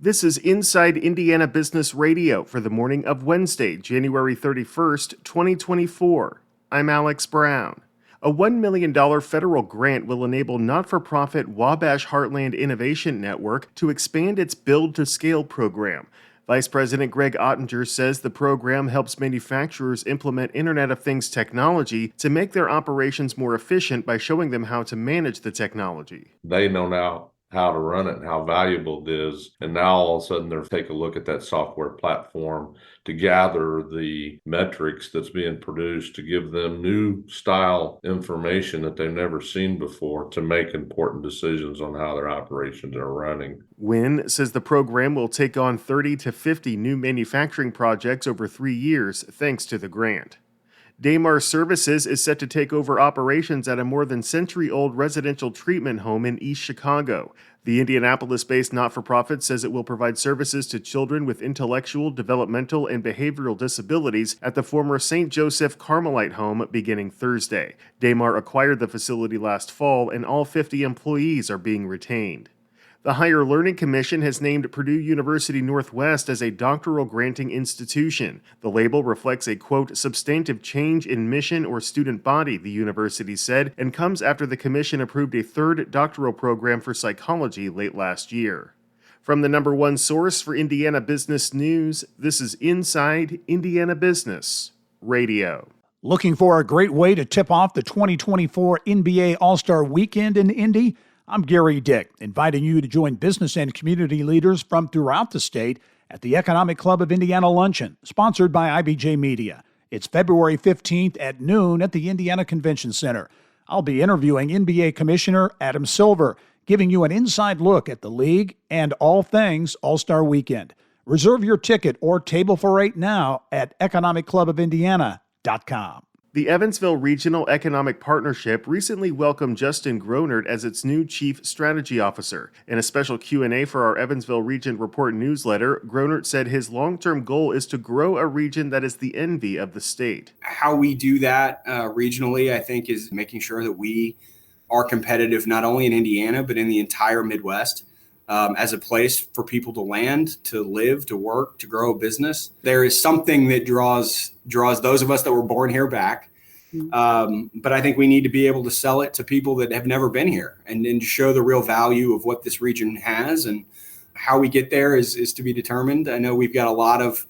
This is Inside Indiana Business Radio for the morning of Wednesday, January 31st, 2024. I'm Alex Brown. A $1 million federal grant will enable not-for-profit Wabash Heartland Innovation Network to expand its Build to Scale program. Vice President Greg Ottinger says the program helps manufacturers implement Internet of Things technology to make their operations more efficient by showing them how to manage the technology. They know now how to run it and how valuable it is. And now all of a sudden they're taking a look at that software platform to gather the metrics that's being produced to give them new style information that they've never seen before to make important decisions on how their operations are running. WIN says the program will take on 30 to 50 new manufacturing projects over 3 years thanks to the grant. Damar Services is set to take over operations at a more than century-old residential treatment home in East Chicago. The Indianapolis-based not-for-profit says it will provide services to children with intellectual, developmental, and behavioral disabilities at the former St. Joseph Carmelite home beginning Thursday. Damar acquired the facility last fall, and all 50 employees are being retained. The Higher Learning Commission has named Purdue University Northwest as a doctoral granting institution. The label reflects a, quote, substantive change in mission or student body, the university said, and comes after the commission approved a third doctoral program for psychology late last year. From the number one source for Indiana business news, this is Inside Indiana Business Radio. Looking for a great way to tip off the 2024 NBA All-Star Weekend in Indy? I'm Gary Dick, inviting you to join business and community leaders from throughout the state at the Economic Club of Indiana Luncheon, sponsored by IBJ Media. It's February 15th at noon at the Indiana Convention Center. I'll be interviewing NBA Commissioner Adam Silver, giving you an inside look at the league and all things All-Star Weekend. Reserve your ticket or table for 8 now at economicclubofindiana.com. The Evansville Regional Economic Partnership recently welcomed Justin Gronert as its new Chief Strategy Officer. In a special Q&A for our Evansville Region Report newsletter, Gronert said his long-term goal is to grow a region that is the envy of the state. How we do that regionally, I think, is making sure that we are competitive not only in Indiana, but in the entire Midwest. As a place for people to land, to live, to work, to grow a business. There is something that draws those of us that were born here back. But I think we need to be able to sell it to people that have never been here and to show the real value of what this region has. And how we get there is to be determined. I know we've got a lot of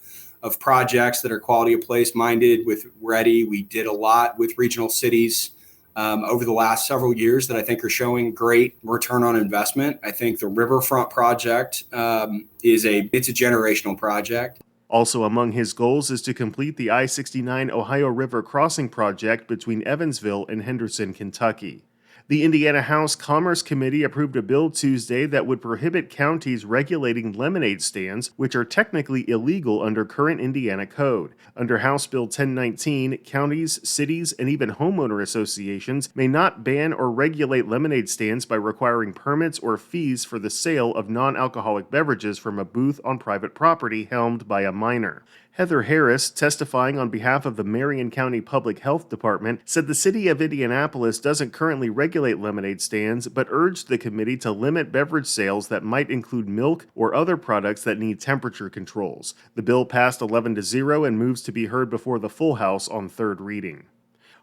projects that are quality of place minded with Ready. We did a lot with regional cities over the last several years that I think are showing great return on investment. I think the Riverfront project it's a generational project. Also among his goals is to complete the I-69 Ohio River Crossing project between Evansville and Henderson, Kentucky. The Indiana House Commerce Committee approved a bill Tuesday that would prohibit counties regulating lemonade stands, which are technically illegal under current Indiana code. Under House Bill 1019, counties, cities, and even homeowner associations may not ban or regulate lemonade stands by requiring permits or fees for the sale of non-alcoholic beverages from a booth on private property helmed by a minor. Heather Harris, testifying on behalf of the Marion County Public Health Department, said the city of Indianapolis doesn't currently regulate lemonade stands, but urged the committee to limit beverage sales that might include milk or other products that need temperature controls. The bill passed 11-0 and moves to be heard before the full House on third reading.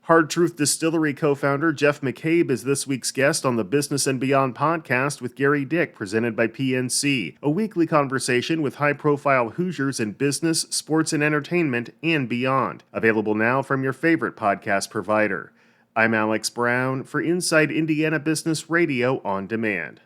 Hard Truth Distillery co-founder Jeff McCabe is this week's guest on the Business and Beyond podcast with Gary Dick, presented by PNC, a weekly conversation with high-profile Hoosiers in business, sports, and entertainment, and beyond. Available now from your favorite podcast provider. I'm Alex Brown for Inside Indiana Business Radio on Demand.